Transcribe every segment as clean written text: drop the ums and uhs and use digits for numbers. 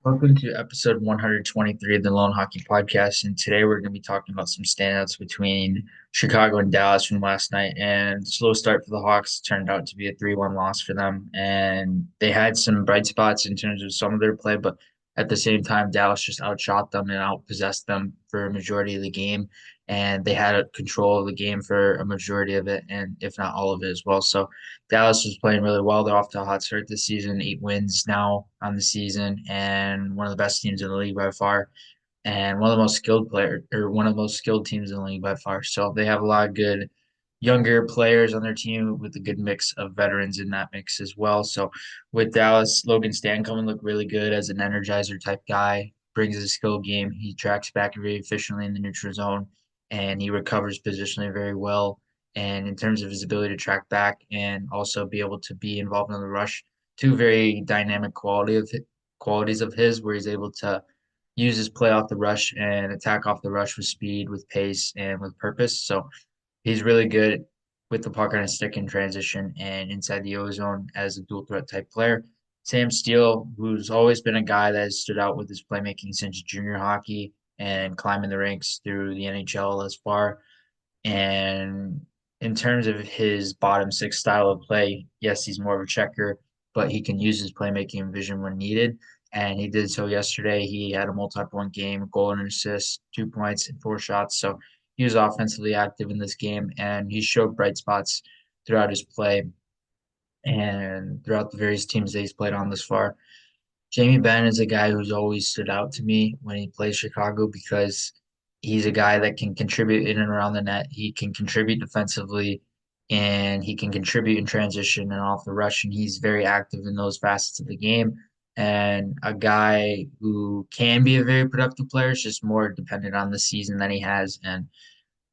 Welcome to episode 123 of the Lone Hockey Podcast. And today we're going to be talking about some standouts between Chicago and Dallas from last night. And slow start for the Hawks turned out to be a 3-1 loss for them. And they had some bright spots in terms of some of their play, but at the same time, Dallas just outshot them and outpossessed them for a majority of the game. And they had control of the game for a majority of it, and if not all of it as well. So Dallas was playing really well. They're off to a hot start this season, 8 wins now on the season, and one of the best teams in the league by far, and one of the most skilled player or one of the most skilled teams in the league by far. So they have a lot of good younger players on their team with a good mix of veterans in that mix as well. So with Dallas, Logan Stankoven looked really good as an energizer type guy, brings his skill game. He tracks back very efficiently in the neutral zone and he recovers positionally very well. And in terms of his ability to track back and also be able to be involved in the rush, two very dynamic qualities of his, where he's able to use his play off the rush and attack off the rush with speed, with pace, and with purpose. So he's really good with the puck on his stick in transition and inside the O zone as a dual threat type player. Sam Steele, who's always been a guy that has stood out with his playmaking since junior hockey and climbing the ranks through the NHL thus far. And in terms of his bottom six style of play, yes, he's more of a checker, but he can use his playmaking vision when needed. And he did so yesterday. He had a multi-point game, a goal and an assist, 2 points and 4 shots. So he was offensively active in this game, and he showed bright spots throughout his play and throughout the various teams that he's played on this far. Jamie Benn is a guy who's always stood out to me when he plays Chicago because he's a guy that can contribute in and around the net. He can contribute defensively and he can contribute in transition and off the rush. And he's very active in those facets of the game. And a guy who can be a very productive player is just more dependent on the season that he has. And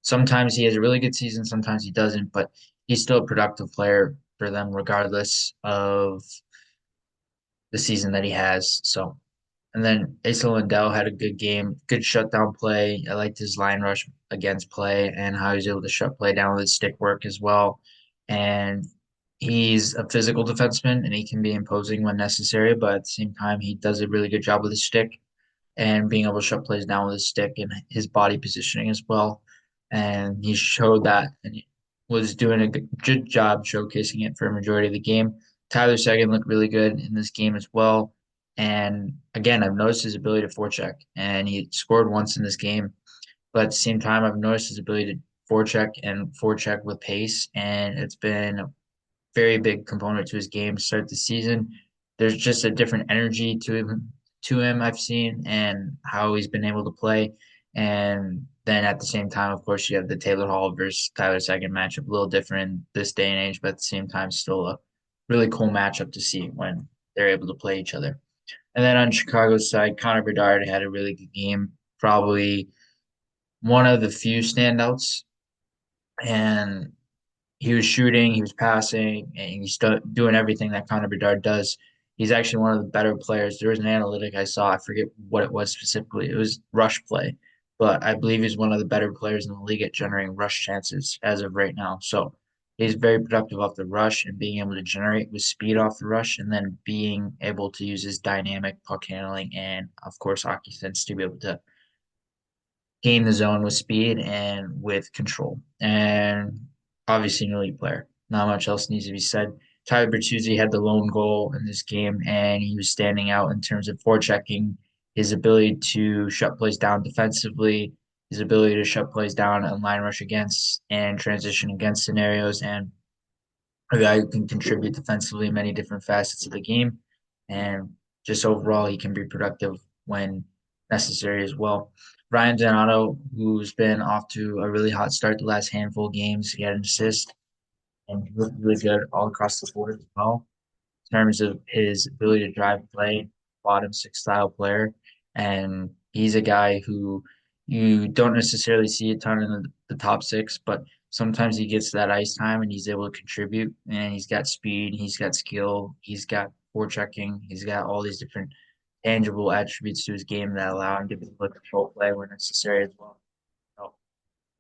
sometimes he has a really good season, sometimes he doesn't, but he's still a productive player for them regardless of the season that he has. So and then Asa Lindell had a good game, good shutdown play. I liked his line rush against play and how he was able to shut play down with his stick work as well. And he's a physical defenseman and he can be imposing when necessary, but at the same time, he does a really good job with his stick and being able to shut plays down with his stick and his body positioning as well. And he showed that and he was doing a good job showcasing it for a majority of the game. Tyler Seguin looked really good in this game as well. And again, I've noticed his ability to forecheck, and he scored once in this game. But at the same time, I've noticed his ability to forecheck with pace, and it's been a very big component to his game to start the season. There's just a different energy to him I've seen and how he's been able to play. And then at the same time, of course, you have the Taylor Hall versus Tyler Seguin matchup, a little different in this day and age, but at the same time, still a really cool matchup to see when they're able to play each other. And then on Chicago's side, Connor Bedard had a really good game, probably one of the few standouts. And he was shooting, he was passing, and he's doing everything that Connor Bedard does. He's actually one of the better players. There was an analytic I saw, I forget what it was specifically. It was rush play, but I believe he's one of the better players in the league at generating rush chances as of right now. So he's very productive off the rush and being able to generate with speed off the rush, and then being able to use his dynamic puck handling and, of course, hockey sense to be able to game the zone with speed and with control. And obviously, an elite player. Not much else needs to be said. Tyler Bertuzzi had the lone goal in this game, and he was standing out in terms of forechecking, his ability to shut plays down defensively, his ability to shut plays down and line rush against and transition against scenarios, and a guy who can contribute defensively in many different facets of the game. And just overall, he can be productive when necessary as well. Ryan Donato, who's been off to a really hot start the last handful of games, he had an assist and he looked really good all across the board as well in terms of his ability to drive play, bottom six style player. And he's a guy who you don't necessarily see a ton in the top six, but sometimes he gets that ice time and he's able to contribute. And he's got speed, he's got skill, he's got forechecking, he's got all these different tangible attributes to his game that allow him to be able to control play where necessary as well.